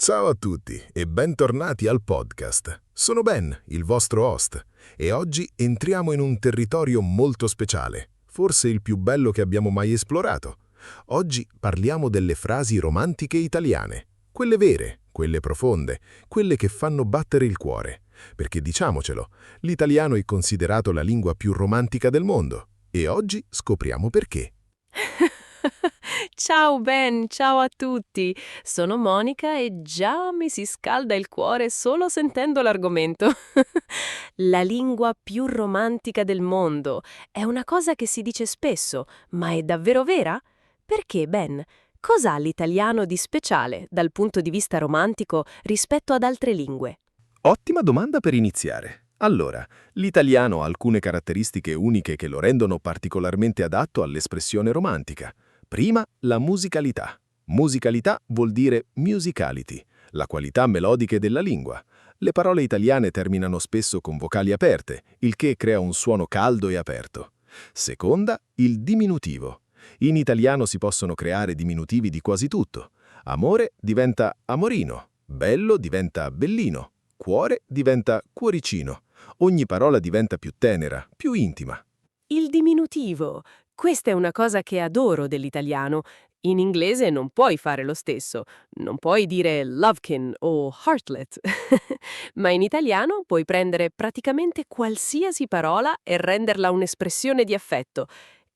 Ciao a tutti e bentornati al podcast. Sono Ben, il vostro host, e oggi entriamo in un territorio molto speciale, forse il più bello che abbiamo mai esplorato. Oggi parliamo delle frasi romantiche italiane, quelle vere, quelle profonde, quelle che fanno battere il cuore. Perché diciamocelo, l'italiano è considerato la lingua più romantica del mondo, e oggi scopriamo perché. Ciao Ben, ciao a tutti. Sono Monica e già mi si scalda il cuore solo sentendo l'argomento. La lingua più romantica del mondo è una cosa che si dice spesso, ma è davvero vera? Perché, Ben? Cos'ha l'italiano di speciale dal punto di vista romantico rispetto ad altre lingue? Ottima domanda per iniziare. Allora, l'italiano ha alcune caratteristiche uniche che lo rendono particolarmente adatto all'espressione romantica. Prima, la musicalità. Musicalità vuol dire musicality, la qualità melodiche della lingua. Le parole italiane terminano spesso con vocali aperte, il che crea un suono caldo e aperto. Seconda, il diminutivo. In italiano si possono creare diminutivi di quasi tutto. Amore diventa amorino, bello diventa bellino, cuore diventa cuoricino. Ogni parola diventa più tenera, più intima. Il diminutivo. Questa è una cosa che adoro dell'italiano. In inglese non puoi fare lo stesso. Non puoi dire lovekin o heartlet. Ma in italiano puoi prendere praticamente qualsiasi parola e renderla un'espressione di affetto.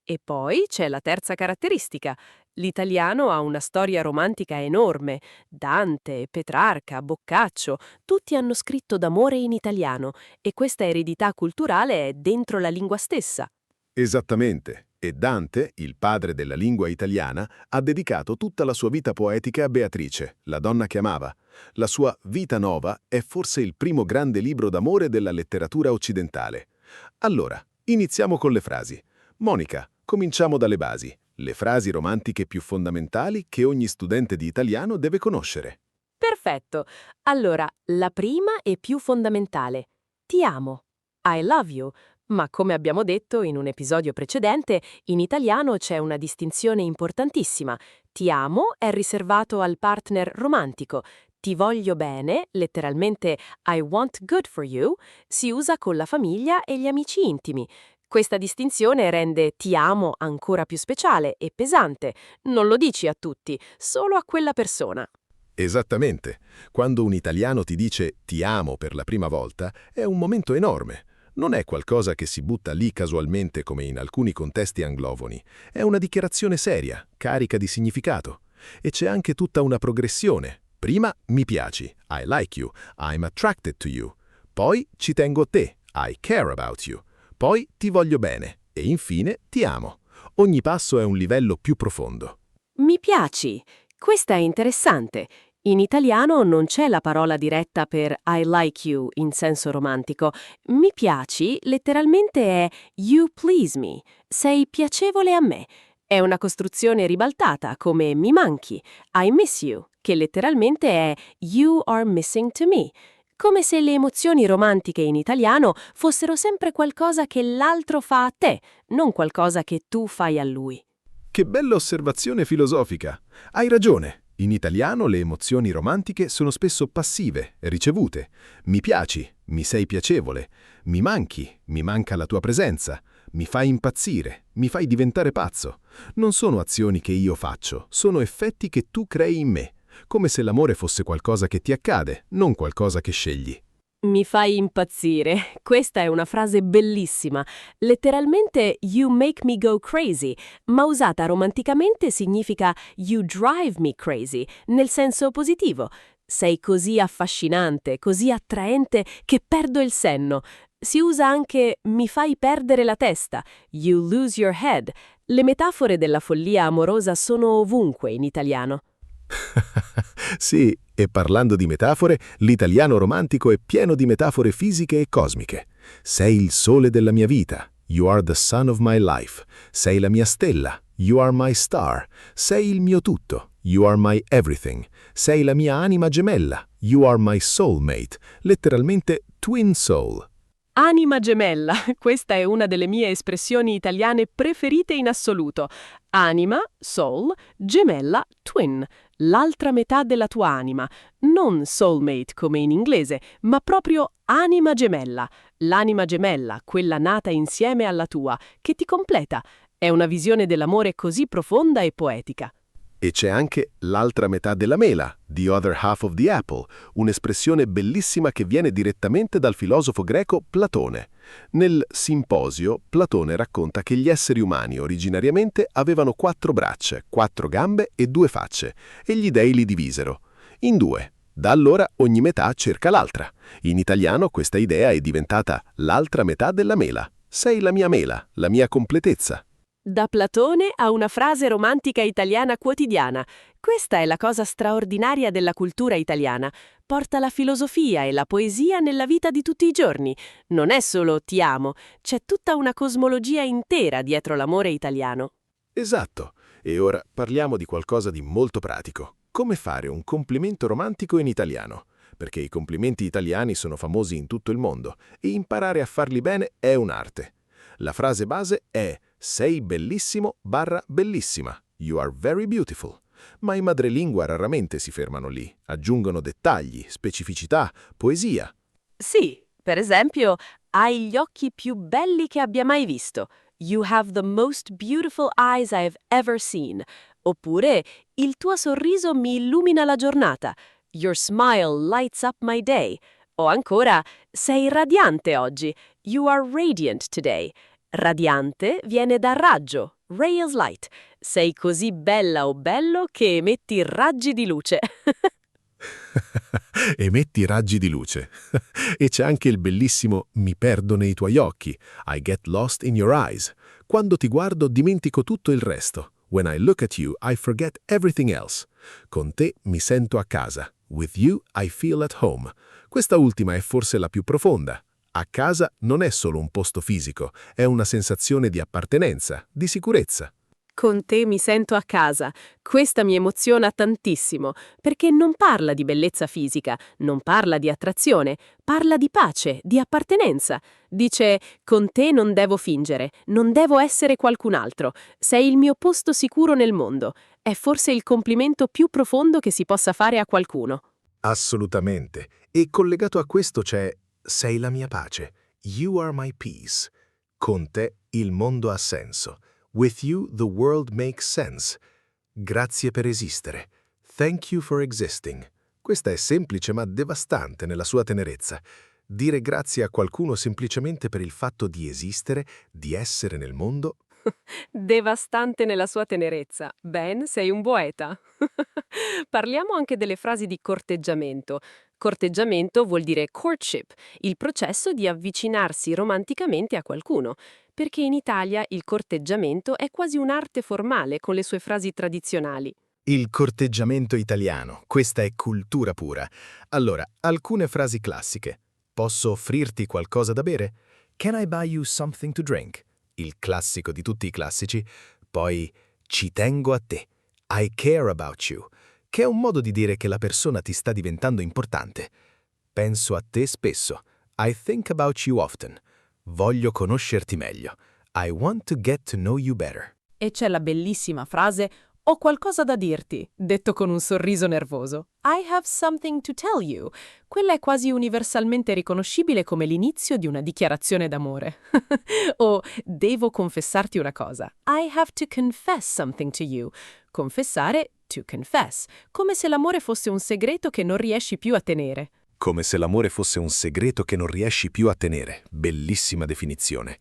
E poi c'è la terza caratteristica. L'italiano ha una storia romantica enorme. Dante, Petrarca, Boccaccio, tutti hanno scritto d'amore in italiano e questa eredità culturale è dentro la lingua stessa. Esattamente. E Dante, il padre della lingua italiana, ha dedicato tutta la sua vita poetica a Beatrice, la donna che amava. La sua Vita Nova è forse il primo grande libro d'amore della letteratura occidentale. Allora, iniziamo con le frasi. Monica, cominciamo dalle basi. Le frasi romantiche più fondamentali che ogni studente di italiano deve conoscere. Perfetto. Allora, la prima e più fondamentale. Ti amo. I love you. Ma come abbiamo detto in un episodio precedente, in italiano c'è una distinzione importantissima. Ti amo è riservato al partner romantico. Ti voglio bene, letteralmente I want good for you, si usa con la famiglia e gli amici intimi. Questa distinzione rende ti amo ancora più speciale e pesante. Non lo dici a tutti, solo a quella persona. Esattamente. Quando un italiano ti dice ti amo per la prima volta, è un momento enorme. Non è qualcosa che si butta lì casualmente come in alcuni contesti anglofoni. È una dichiarazione seria, carica di significato. E c'è anche tutta una progressione. Prima mi piaci, I like you, I'm attracted to you. Poi ci tengo a te, I care about you. Poi ti voglio bene e infine ti amo. Ogni passo è un livello più profondo. Mi piaci. Questa è interessante. In italiano non c'è la parola diretta per I like you in senso romantico. Mi piaci letteralmente è you please me. Sei piacevole a me. È una costruzione ribaltata come mi manchi, I miss you, che letteralmente è you are missing to me. Come se le emozioni romantiche in italiano fossero sempre qualcosa che l'altro fa a te, non qualcosa che tu fai a lui. Che bella osservazione filosofica! Hai ragione. In italiano le emozioni romantiche sono spesso passive, ricevute. Mi piaci, mi sei piacevole. Mi manchi, mi manca la tua presenza. Mi fai impazzire, mi fai diventare pazzo. Non sono azioni che io faccio, sono effetti che tu crei in me. Come se l'amore fosse qualcosa che ti accade, non qualcosa che scegli. Mi fai impazzire. Questa è una frase bellissima. Letteralmente you make me go crazy, ma usata romanticamente significa you drive me crazy, nel senso positivo. Sei così affascinante, così attraente che perdo il senno. Si usa anche mi fai perdere la testa, you lose your head. Le metafore della follia amorosa sono ovunque in italiano. Sì, e parlando di metafore, l'italiano romantico è pieno di metafore fisiche e cosmiche. Sei il sole della mia vita. You are the sun of my life. Sei la mia stella. You are my star. Sei il mio tutto. You are my everything. Sei la mia anima gemella. You are my soulmate. Letteralmente twin soul. Anima gemella, questa è una delle mie espressioni italiane preferite in assoluto. Anima, soul, gemella, twin. l'altra metà della tua anima, non soulmate come in inglese, ma proprio anima gemella. L'anima gemella, quella nata insieme alla tua, che ti completa. È una visione dell'amore così profonda e poetica. E c'è anche l'altra metà della mela, the other half of the apple, un'espressione bellissima che viene direttamente dal filosofo greco Platone. Nel Simposio, Platone racconta che gli esseri umani originariamente avevano 4 braccia, 4 gambe e 2 facce, e gli dei li divisero in 2. Da allora ogni metà cerca l'altra. In italiano questa idea è diventata l'altra metà della mela. Sei la mela, la mia completezza. Da Platone a una frase romantica italiana quotidiana. Questa è la cosa straordinaria della cultura italiana. Porta la filosofia e la poesia nella vita di tutti i giorni. Non è solo ti amo, c'è tutta una cosmologia intera dietro l'amore italiano. Esatto. E ora parliamo di qualcosa di molto pratico. Come fare un complimento romantico in italiano? Perché i complimenti italiani sono famosi in tutto il mondo e imparare a farli bene è un'arte. La frase base è sei bellissimo/bellissima. You are very beautiful. Ma i madrelingua raramente si fermano lì. Aggiungono dettagli, specificità, poesia. Sì, per esempio, hai gli occhi più belli che abbia mai visto. You have the most beautiful eyes I have ever seen. Oppure, il tuo sorriso mi illumina la giornata. Your smile lights up my day. O ancora, sei radiante oggi. You are radiant today. Radiante viene da raggio, ray of light. Sei così bella o bello che emetti raggi di luce. Emetti raggi di luce. E c'è anche il bellissimo mi perdo nei tuoi occhi. I get lost in your eyes. Quando ti guardo dimentico tutto il resto. When I look at you, I forget everything else. Con te mi sento a casa. With you, I feel at home. Questa ultima è forse la più profonda. A casa non è solo un posto fisico, è una sensazione di appartenenza, di sicurezza. Con te mi sento a casa. Questa mi emoziona tantissimo, perché non parla di bellezza fisica, non parla di attrazione, parla di pace, di appartenenza. Dice, con te non devo fingere, non devo essere qualcun altro, sei il mio posto sicuro nel mondo. È forse il complimento più profondo che si possa fare a qualcuno. Assolutamente. E collegato a questo c'è sei la mia pace. You are my peace. Con te il mondo ha senso. With you the world makes sense. Grazie per esistere. Thank you for existing. Questa è semplice ma devastante nella sua tenerezza. Dire grazie a qualcuno semplicemente per il fatto di esistere, di essere nel mondo. Devastante nella sua tenerezza. Ben, sei un poeta. Parliamo anche delle frasi di corteggiamento. Corteggiamento vuol dire courtship, il processo di avvicinarsi romanticamente a qualcuno, perché in Italia il corteggiamento è quasi un'arte formale con le sue frasi tradizionali. Il corteggiamento italiano, questa è cultura pura. Allora, alcune frasi classiche. Posso offrirti qualcosa da bere? Can I buy you something to drink? Il classico di tutti i classici. Poi, ci tengo a te. I care about you. Che è un modo di dire che la persona ti sta diventando importante. Penso a te spesso. I think about you often. Voglio conoscerti meglio. I want to get to know you better. E c'è la bellissima frase ho qualcosa da dirti, detto con un sorriso nervoso. I have something to tell you. Quella è quasi universalmente riconoscibile come l'inizio di una dichiarazione d'amore. O devo confessarti una cosa. I have to confess something to you. Confessare, to confess, come se l'amore fosse un segreto che non riesci più a tenere. Come se l'amore fosse un segreto che non riesci più a tenere. Bellissima definizione.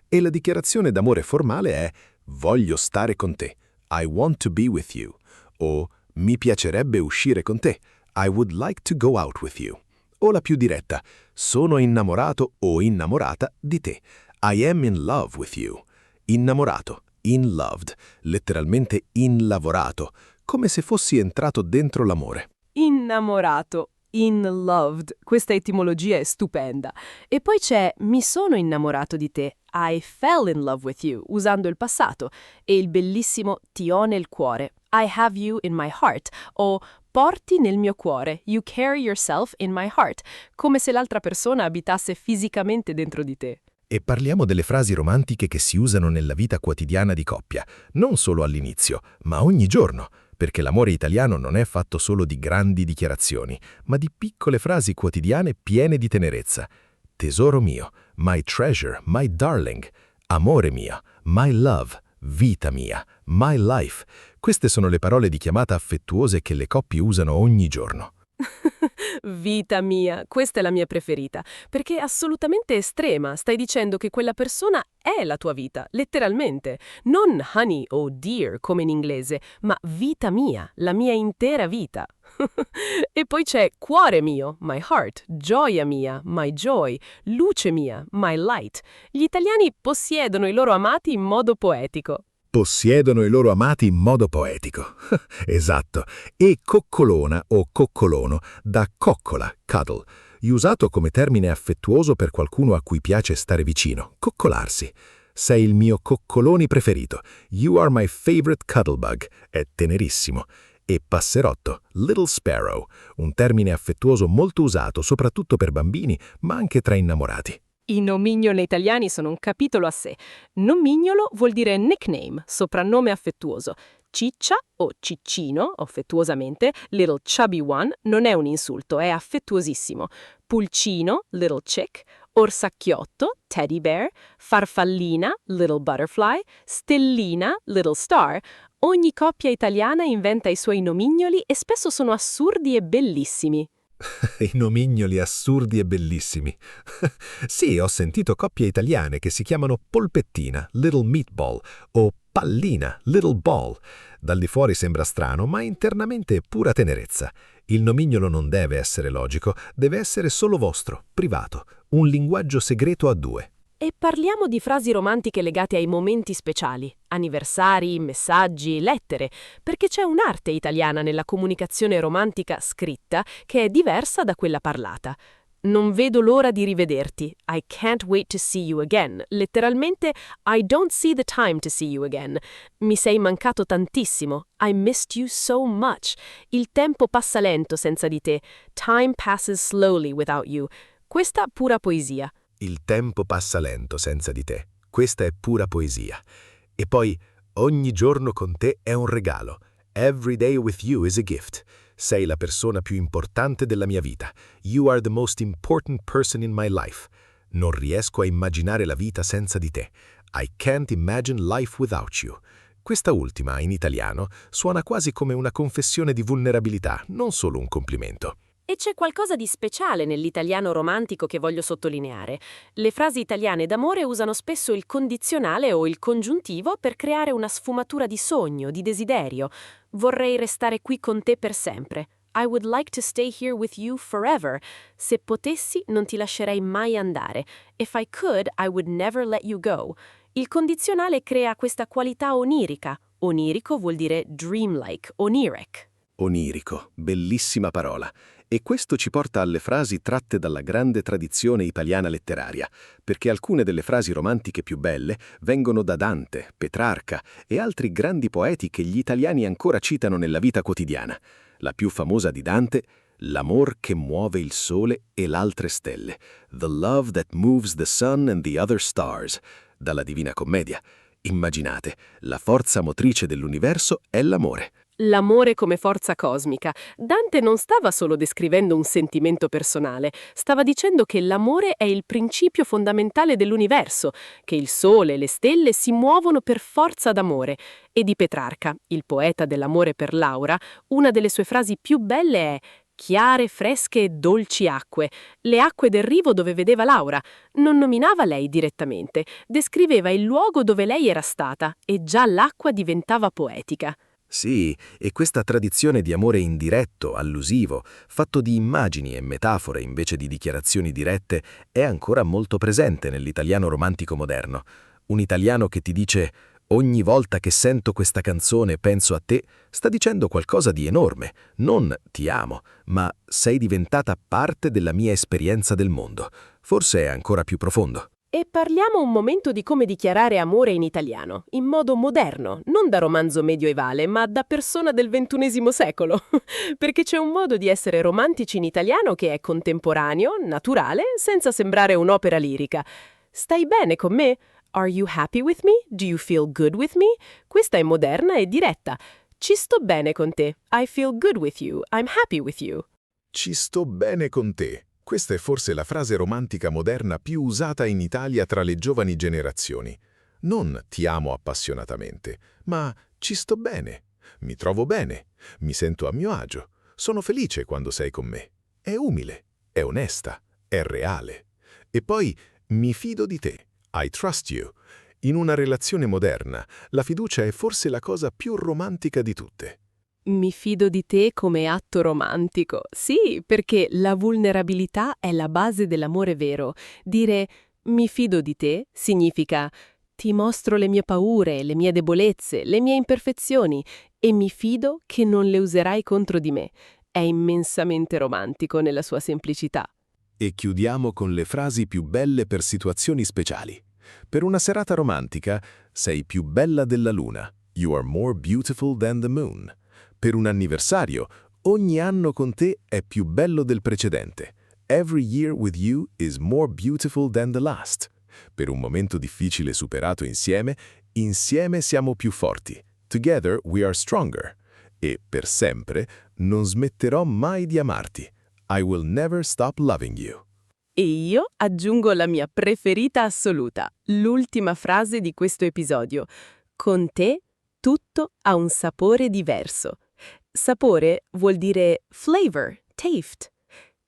E la dichiarazione d'amore formale è voglio stare con te. I want to be with you. O mi piacerebbe uscire con te. I would like to go out with you. O la più diretta, sono innamorato o innamorata di te. I am in love with you. Innamorato, in loved, letteralmente inlavorato, come se fossi entrato dentro l'amore. Innamorato, in loved, questa etimologia è stupenda. E poi c'è mi sono innamorato di te. I fell in love with you, usando il passato, e il bellissimo ti ho nel cuore. I have you in my heart, o porti nel mio cuore. You carry yourself in my heart, come se l'altra persona abitasse fisicamente dentro di te. E parliamo delle frasi romantiche che si usano nella vita quotidiana di coppia, non solo all'inizio, ma ogni giorno. perché l'amore italiano non è fatto solo di grandi dichiarazioni, ma di piccole frasi quotidiane piene di tenerezza. Tesoro mio, my treasure, my darling, amore mio, my love, vita mia, my life. Queste sono le parole di chiamata affettuose che le coppie usano ogni giorno. Vita mia, questa è la mia preferita, perché è assolutamente estrema. Stai dicendo che quella persona è la tua vita, letteralmente. Non honey o dear come in inglese, ma vita mia, la mia intera vita. E poi c'è cuore mio, my heart, gioia mia, my joy, luce mia, my light. Gli italiani possiedono i loro amati in modo poetico. Possiedono i loro amati in modo poetico. Esatto. E coccolona o coccolono da coccola, cuddle, usato come termine affettuoso per qualcuno a cui piace stare vicino, coccolarsi. Sei il mio coccoloni preferito. You are my favorite cuddle bug. È tenerissimo. E passerotto, little sparrow, un termine affettuoso molto usato soprattutto per bambini, ma anche tra innamorati. I nomignoli italiani sono un capitolo a sé. Nomignolo vuol dire nickname, soprannome affettuoso. Ciccia o ciccino, affettuosamente, little chubby one, non è un insulto, è affettuosissimo. Pulcino, little chick, orsacchiotto, teddy bear, farfallina, little butterfly, stellina, little star. Ogni coppia italiana inventa i suoi nomignoli e spesso sono assurdi e bellissimi. I nomignoli assurdi e bellissimi. Sì, ho sentito coppie italiane che si chiamano polpettina, little meatball, o pallina, little ball. Dal di fuori sembra strano, ma internamente è pura tenerezza. Il nomignolo non deve essere logico, deve essere solo vostro, privato, un linguaggio segreto a due. E parliamo di frasi romantiche legate ai momenti speciali, anniversari, messaggi, lettere, perché c'è un'arte italiana nella comunicazione romantica scritta che è diversa da quella parlata. Non vedo l'ora di rivederti. I can't wait to see you again. Letteralmente, I don't see the time to see you again. Mi sei mancato tantissimo. I missed you so much. Il tempo passa lento senza di te. Time passes slowly without you. Questa pura poesia. Il tempo passa lento senza di te. Questa è pura poesia. E poi, ogni giorno con te è un regalo. Every day with you is a gift. Sei la persona più importante della mia vita. You are the most important person in my life. Non riesco a immaginare la vita senza di te. I can't imagine life without you. Questa ultima, in italiano, suona quasi come una confessione di vulnerabilità, non solo un complimento. E c'è qualcosa di speciale nell'italiano romantico che voglio sottolineare. Le frasi italiane d'amore usano spesso il condizionale o il congiuntivo per creare una sfumatura di sogno, di desiderio. Vorrei restare qui con te per sempre. I would like to stay here with you forever. Se potessi, non ti lascerei mai andare. If I could, I would never let you go. Il condizionale crea questa qualità onirica. Onirico vuol dire dreamlike, oniric. Onirico, bellissima parola. E questo ci porta alle frasi tratte dalla grande tradizione italiana letteraria, perché alcune delle frasi romantiche più belle vengono da Dante, Petrarca e altri grandi poeti che gli italiani ancora citano nella vita quotidiana. La più famosa di Dante, l'amor che muove il sole e l'altre stelle, the love that moves the sun and the other stars, dalla Divina Commedia. Immaginate, la forza motrice dell'universo è l'amore. L'amore come forza cosmica. Dante non stava solo descrivendo un sentimento personale, stava dicendo che l'amore è il principio fondamentale dell'universo, che il sole e le stelle si muovono per forza d'amore. E di Petrarca, il poeta dell'amore per Laura, una delle sue frasi più belle è «chiare, fresche e dolci acque», le acque del rivo dove vedeva Laura. Non nominava lei direttamente, descriveva il luogo dove lei era stata e già l'acqua diventava poetica. Sì, e questa tradizione di amore indiretto, allusivo, fatto di immagini e metafore invece di dichiarazioni dirette, è ancora molto presente nell'italiano romantico moderno. Un italiano che ti dice «ogni volta che sento questa canzone penso a te», sta dicendo qualcosa di enorme. Non «ti amo», ma «sei diventata parte della mia esperienza del mondo». Forse è ancora più profondo. E parliamo un momento di come dichiarare amore in italiano, in modo moderno, non da romanzo medioevale, ma da persona del XXI secolo. Perché c'è un modo di essere romantici in italiano che è contemporaneo, naturale, senza sembrare un'opera lirica. Stai bene con me? Are you happy with me? Do you feel good with me? Questa è moderna e diretta. Ci sto bene con te. I feel good with you. I'm happy with you. Ci sto bene con te. Questa è forse la frase romantica moderna più usata in Italia tra le giovani generazioni. Non ti amo appassionatamente, ma ci sto bene. Mi trovo bene. Mi sento a mio agio. Sono felice quando sei con me. È umile, è onesta, è reale. E poi mi fido di te. I trust you. In una relazione moderna, la fiducia è forse la cosa più romantica di tutte. Mi fido di te come atto romantico. Sì, perché la vulnerabilità è la base dell'amore vero. Dire mi fido di te significa ti mostro le mie paure, le mie debolezze, le mie imperfezioni e mi fido che non le userai contro di me. È immensamente romantico nella sua semplicità. E chiudiamo con le frasi più belle per situazioni speciali. Per una serata romantica, sei più bella della luna. You are more beautiful than the moon. Per un anniversario, ogni anno con te è più bello del precedente. Every year with you is more beautiful than the last. Per un momento difficile superato insieme, insieme siamo più forti. Together we are stronger. E per sempre non smetterò mai di amarti. I will never stop loving you. E io aggiungo la mia preferita assoluta, l'ultima frase di questo episodio. Con te tutto ha un sapore diverso. Sapore vuol dire flavor, taste.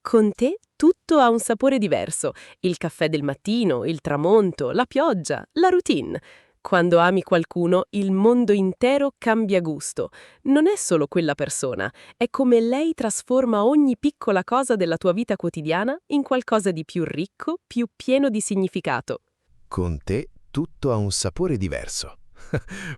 Con te tutto ha un sapore diverso. Il caffè del mattino, il tramonto, la pioggia, la routine. Quando ami qualcuno, il mondo intero cambia gusto. Non è solo quella persona, è come lei trasforma ogni piccola cosa della tua vita quotidiana in qualcosa di più ricco, più pieno di significato. Con te tutto ha un sapore diverso.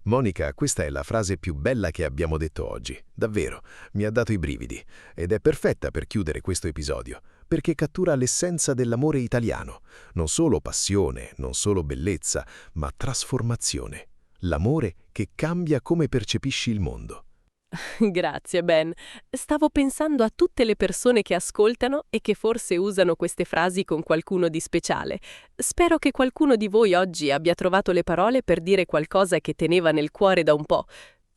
Monica, questa è la frase più bella che abbiamo detto oggi. Davvero, mi ha dato i brividi. Ed è perfetta per chiudere questo episodio, perché cattura l'essenza dell'amore italiano. Non solo passione, non solo bellezza, ma trasformazione. L'amore che cambia come percepisci il mondo. Grazie, Ben. Stavo pensando a tutte le persone che ascoltano e che forse usano queste frasi con qualcuno di speciale. Spero che qualcuno di voi oggi abbia trovato le parole per dire qualcosa che teneva nel cuore da un po'.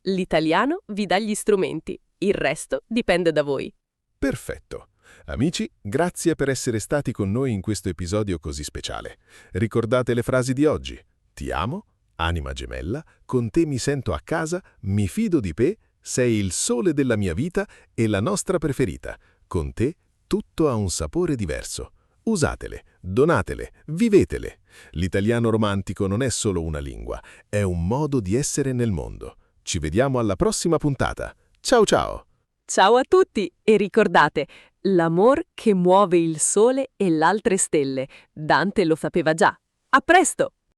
L'italiano vi dà gli strumenti, il resto dipende da voi. Perfetto. Amici, grazie per essere stati con noi in questo episodio così speciale. Ricordate le frasi di oggi. Ti amo, anima gemella, con te mi sento a casa, mi fido di te, sei il sole della mia vita e la nostra preferita. Con te tutto ha un sapore diverso. Usatele, donatele, vivetele. L'italiano romantico non è solo una lingua, è un modo di essere nel mondo. Ci vediamo alla prossima puntata. Ciao ciao! Ciao a tutti e ricordate, l'amor che muove il sole e l'altre stelle. Dante lo sapeva già. A presto!